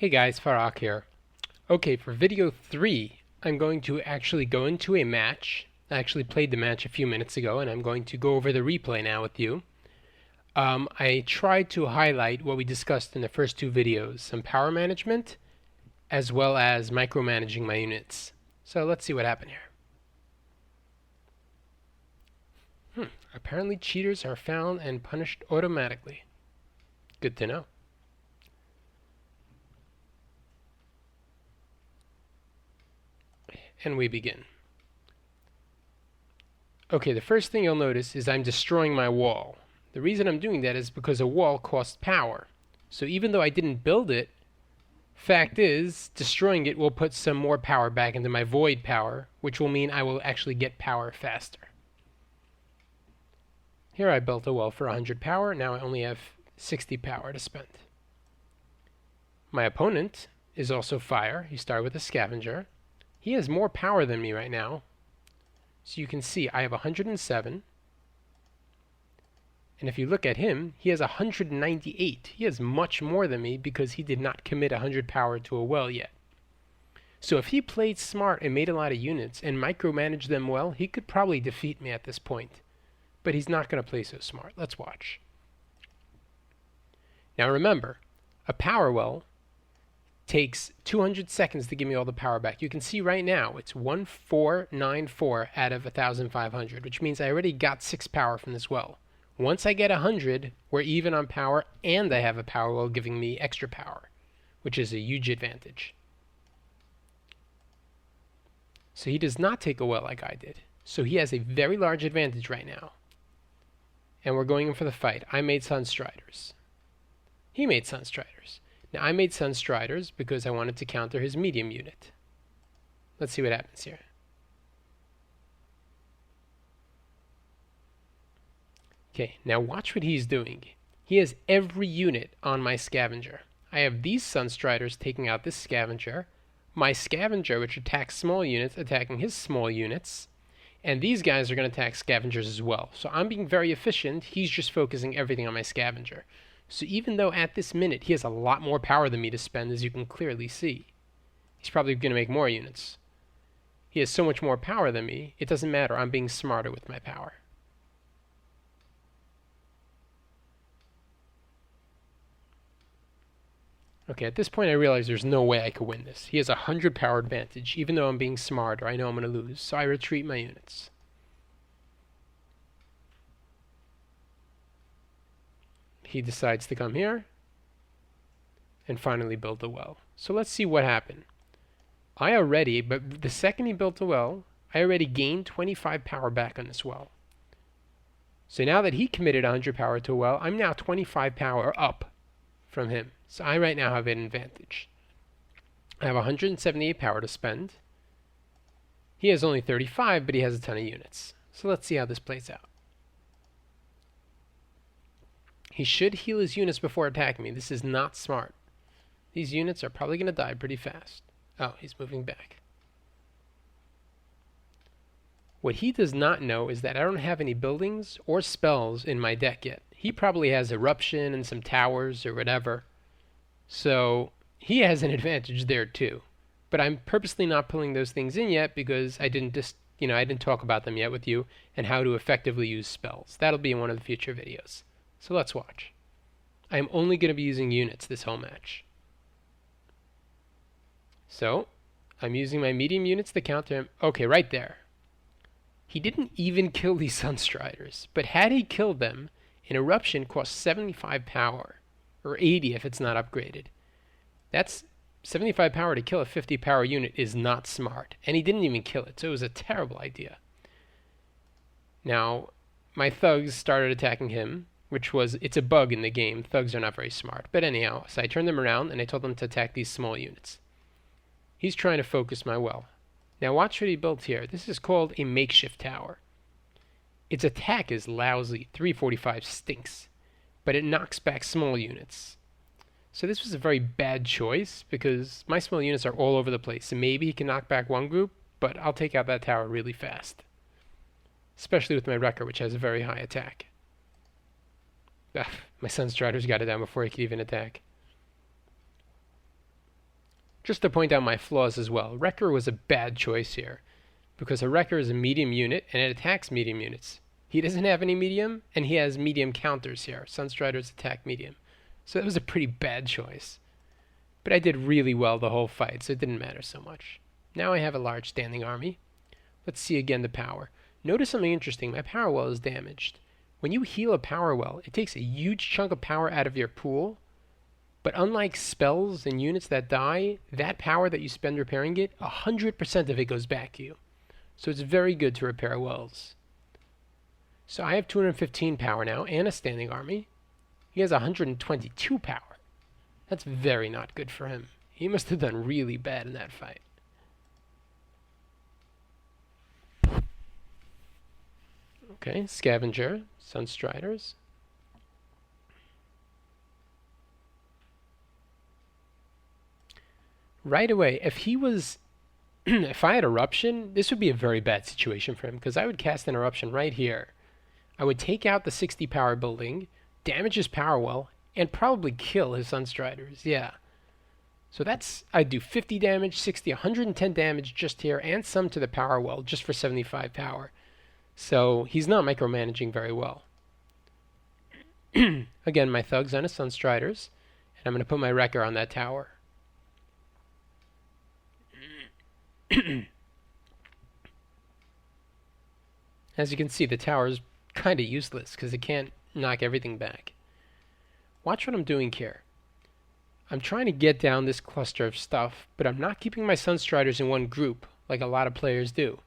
Hey guys, Farak here. Okay, for video 3, I'm going to actually go into a match. I actually played the match a few minutes ago, and I'm going to go over the replay now with you. I tried to highlight what we discussed in the first two videos, some power management, as well as micromanaging my units. So let's see what happened here. Apparently cheaters are found and punished automatically. Good to know. And we begin. Okay, the first thing you'll notice is I'm destroying my wall. The reason I'm doing that is because a wall costs power. So even though I didn't build it, fact is, destroying it will put some more power back into my void power, which will mean I will actually get power faster. Here I built a wall for 100 power, now I only have 60 power to spend. My opponent is also fire. He started with a scavenger. He has more power than me right now. So you can see I have 107. And if you look at him, he has 198. He has much more than me because he did not commit 100 power to a well yet. So if he played smart and made a lot of units and micromanaged them well, he could probably defeat me at this point. But he's not going to play so smart. Let's watch. Now remember, a power well takes 200 seconds to give me all the power back. You can see right now it's 1494 out of 1500, which means I already got 6 power from this well. Once I get 100, we're even on power, and I have a power well giving me extra power, which is a huge advantage. So he does not take a well like I did. So he has a very large advantage right now. And we're going in for the fight. I made Sunstriders. He made Sunstriders. Now I made Sunstriders because I wanted to counter his medium unit. Let's see what happens here. Okay, now watch what he's doing. He has every unit on my scavenger. I have these Sunstriders taking out this scavenger, my scavenger, which attacks small units, attacking his small units, and these guys are going to attack scavengers as well. So I'm being very efficient. He's just focusing everything on my scavenger. So even though at this minute he has a lot more power than me to spend, as you can clearly see, he's probably going to make more units. He has so much more power than me, it doesn't matter. I'm being smarter with my power. Okay, at this point I realize there's no way I could win this. He has a 100 power advantage. Even though I'm being smarter, I know I'm going to lose. So I retreat my units. He decides to come here and finally build a well. So let's see what happened. But the second he built a well, I already gained 25 power back on this well. So now that he committed 100 power to a well, I'm now 25 power up from him. So I right now have an advantage. I have 178 power to spend. He has only 35, but he has a ton of units. So let's see how this plays out. He should heal his units before attacking me. This is not smart. These units are probably going to die pretty fast. Oh, he's moving back. What he does not know is that I don't have any buildings or spells in my deck yet. He probably has Eruption and some towers or whatever. So he has an advantage there too. But I'm purposely not pulling those things in yet because I didn't talk about them yet with you and how to effectively use spells. That'll be in one of the future videos. So let's watch. I am only going to be using units this whole match. So I'm using my medium units to counter him. Okay, right there. He didn't even kill these Sunstriders, but had he killed them, an Eruption costs 75 power, or 80 if it's not upgraded. That's 75 power to kill a 50 power unit is not smart, and he didn't even kill it, so it was a terrible idea. Now, my thugs started attacking him, it's a bug in the game. Thugs are not very smart. But anyhow, so I turned them around and I told them to attack these small units. He's trying to focus my well. Now watch what he built here. This is called a makeshift tower. Its attack is lousy. 345 stinks. But it knocks back small units. So this was a very bad choice because my small units are all over the place. And maybe he can knock back one group, but I'll take out that tower really fast. Especially with my Wrecker, which has a very high attack. My Sunstriders got it down before he could even attack. Just to point out my flaws as well, Wrecker was a bad choice here, because a Wrecker is a medium unit and it attacks medium units. He doesn't have any medium, and he has medium counters here. Sunstriders attack medium. So that was a pretty bad choice. But I did really well the whole fight, so it didn't matter so much. Now I have a large standing army. Let's see again the power. Notice something interesting. My power well is damaged. When you heal a power well, it takes a huge chunk of power out of your pool. But unlike spells and units that die, that power that you spend repairing it, 100% of it goes back to you. So it's very good to repair wells. So I have 215 power now and a standing army. He has 122 power. That's very not good for him. He must have done really bad in that fight. Okay, Scavenger, Sunstriders. Right away, if he was... if I had Eruption, this would be a very bad situation for him, because I would cast an Eruption right here. I would take out the 60 power building, damage his power well, and probably kill his Sunstriders. Yeah. So that's... I'd do 50 damage, 60, 110 damage just here, and some to the power well, just for 75 power. So he's not micromanaging very well. Again, my Thugs on his Sunstriders, and I'm going to put my Wrecker on that tower. As you can see, the tower is kind of useless because it can't knock everything back. Watch what I'm doing here. I'm trying to get down this cluster of stuff, but I'm not keeping my Sunstriders in one group like a lot of players do.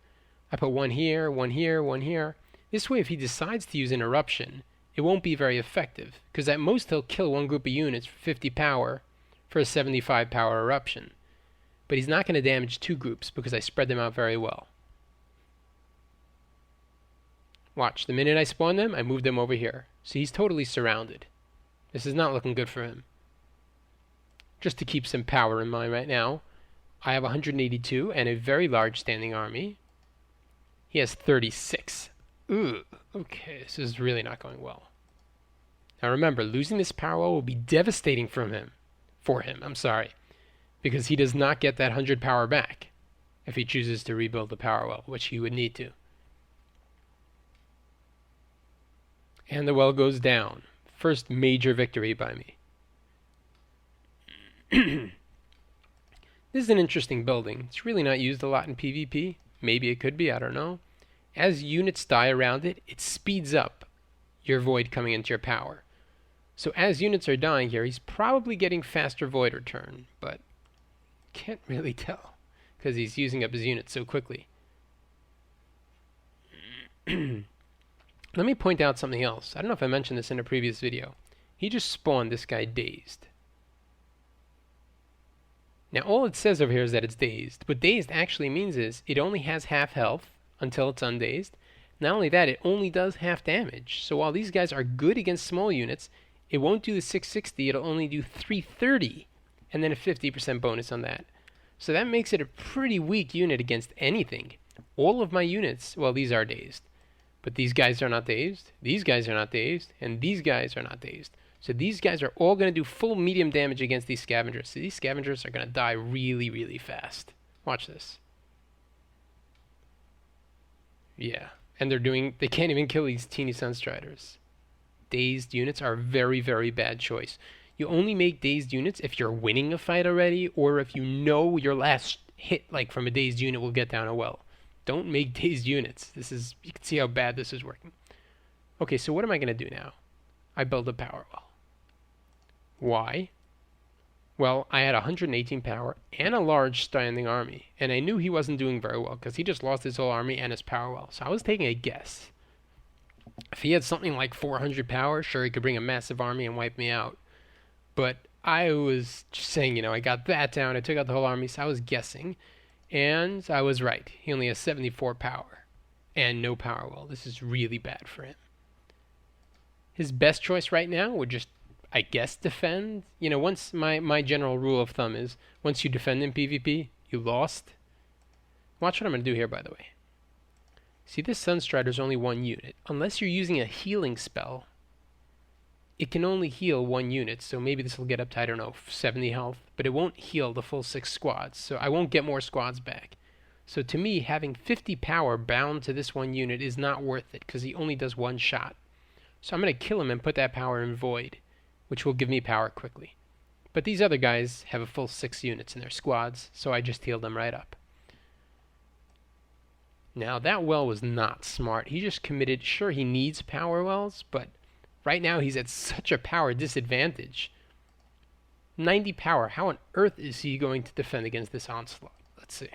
I put one here, one here, one here. This way, if he decides to use an Eruption, it won't be very effective, because at most he'll kill one group of units for 50 power for a 75 power Eruption. But he's not going to damage two groups because I spread them out very well. Watch, the minute I spawn them, I move them over here. So he's totally surrounded. This is not looking good for him. Just to keep some power in mind right now, I have 182 and a very large standing army. He has 36. Ooh, okay, this is really not going well. Now remember, losing this power will be devastating for him, because he does not get that 100 power back if he chooses to rebuild the power well, which he would need to. And the well goes down. First major victory by me. This is an interesting building. It's really not used a lot in PvP. Maybe it could be, I don't know. As units die around it, it speeds up your void coming into your power. So as units are dying here, he's probably getting faster void return, but can't really tell because he's using up his units so quickly. Let me point out something else. I don't know if I mentioned this in a previous video. He just spawned this guy dazed. Now all it says over here is that it's dazed. What dazed actually means is it only has half health until it's undazed. Not only that, it only does half damage. So while these guys are good against small units, it won't do the 660, it'll only do 330, and then a 50% bonus on that. So that makes it a pretty weak unit against anything. All of my units, well, these are dazed. But these guys are not dazed, these guys are not dazed, and these guys are not dazed. So these guys are all going to do full medium damage against these scavengers. So these scavengers are going to die really, really fast. Watch this. Yeah. And they can't even kill these teeny Sunstriders. Dazed units are a very, very bad choice. You only make dazed units if you're winning a fight already, or if you know your last hit, like from a dazed unit, will get down a well. Don't make dazed units. You can see how bad this is working. Okay, so what am I going to do now? I build a power well. Why? Well, I had 118 power and a large standing army, and I knew he wasn't doing very well because he just lost his whole army and his power well. So I was taking a guess. If he had something like 400 power, sure, he could bring a massive army and wipe me out. But I was just saying, I got that down. I took out the whole army, so I was guessing. And I was right. He only has 74 power and no power well. This is really bad for him. His best choice right now would just, I guess, defend. Once my general rule of thumb is, once you defend in PvP, you lost. Watch what I'm going to do here, by the way. See, this Sunstrider is only one unit. Unless you're using a healing spell, it can only heal 1 unit, so maybe this will get up to, I don't know, 70 health, but it won't heal the full 6 squads, so I won't get more squads back. So to me, having 50 power bound to this 1 unit is not worth it, because he only does 1 shot. So I'm going to kill him and put that power in Void, which will give me power quickly. But these other guys have a full 6 units in their squads, so I just healed them right up. Now, that well was not smart. He just committed, sure, he needs power wells, but right now he's at such a power disadvantage. 90 power, how on earth is he going to defend against this onslaught? Let's see.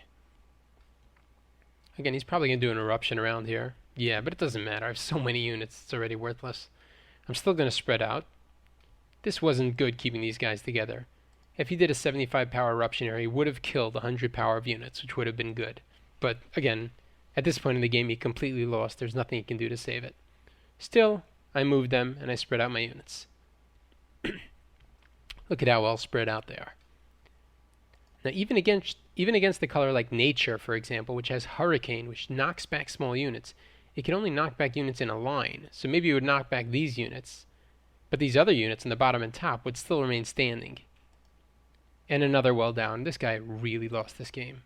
Again, he's probably going to do an eruption around here. Yeah, but it doesn't matter. I have so many units, it's already worthless. I'm still going to spread out. This wasn't good keeping these guys together. If he did a 75 power eruption here, he would have killed 100 power of units, which would have been good. But again, at this point in the game, he completely lost. There's nothing he can do to save it. Still, I moved them and I spread out my units. Look at how well spread out they are. Now, even against the color like Nature, for example, which has Hurricane, which knocks back small units, it can only knock back units in a line. So maybe it would knock back these units, but these other units in the bottom and top would still remain standing. And another well down. This guy really lost this game.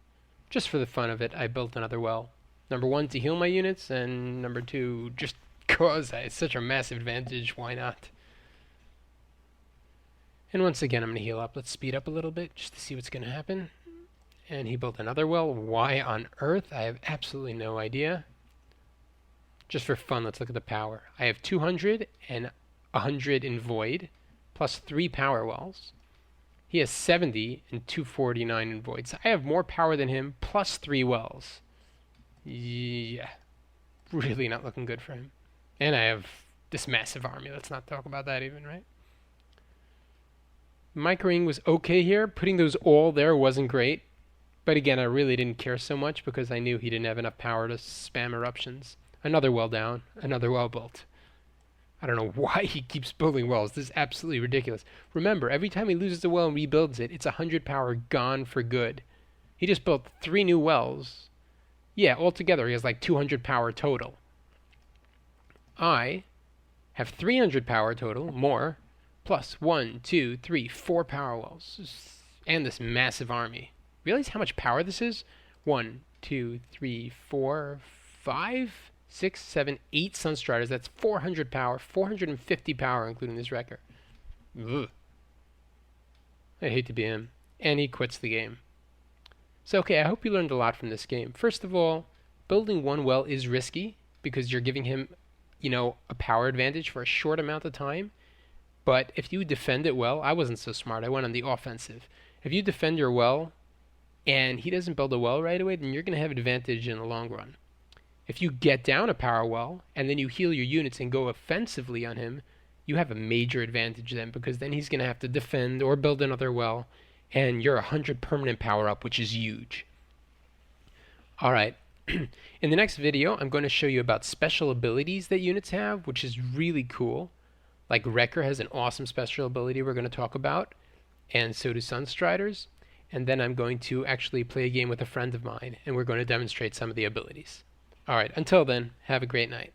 Just for the fun of it, I built another well. Number 1, to heal my units, and number 2, just cause I had such a massive advantage, why not? And once again, I'm going to heal up. Let's speed up a little bit just to see what's going to happen. And he built another well. Why on earth? I have absolutely no idea. Just for fun, let's look at the power. I have 200 and 100 in Void, plus 3 power wells. He has 70 and 249 in Void. So I have more power than him, plus 3 wells. Yeah, really not looking good for him. And I have this massive army. Let's not talk about that even, right? Microing was okay here. Putting those all there wasn't great. But again, I really didn't care so much because I knew he didn't have enough power to spam eruptions. Another well down, another well built. I don't know why he keeps building wells. This is absolutely ridiculous. Remember, every time he loses a well and rebuilds it, it's 100 power gone for good. He just built 3 new wells. Yeah, altogether he has like 200 power total. I have 300 power total, more, plus 1, 2, 3, 4 power wells, and this massive army. Realize how much power this is? 1, 2, 3, 4, 5, 6, 7, 8 Sunstriders. That's 400 power, 450 power, including this wrecker. Ugh. I hate to be him. And he quits the game. So, okay, I hope you learned a lot from this game. First of all, building one well is risky because you're giving him, a power advantage for a short amount of time. But if you defend it well, I wasn't so smart. I went on the offensive. If you defend your well and he doesn't build a well right away, then you're going to have an advantage in the long run. If you get down a power well and then you heal your units and go offensively on him, you have a major advantage then because then he's going to have to defend or build another well, and you're 100 permanent power up, which is huge. All right. In the next video, I'm going to show you about special abilities that units have, which is really cool. Like Wrecker has an awesome special ability we're going to talk about, and so do Sunstriders. And then I'm going to actually play a game with a friend of mine, and we're going to demonstrate some of the abilities. All right, until then, have a great night.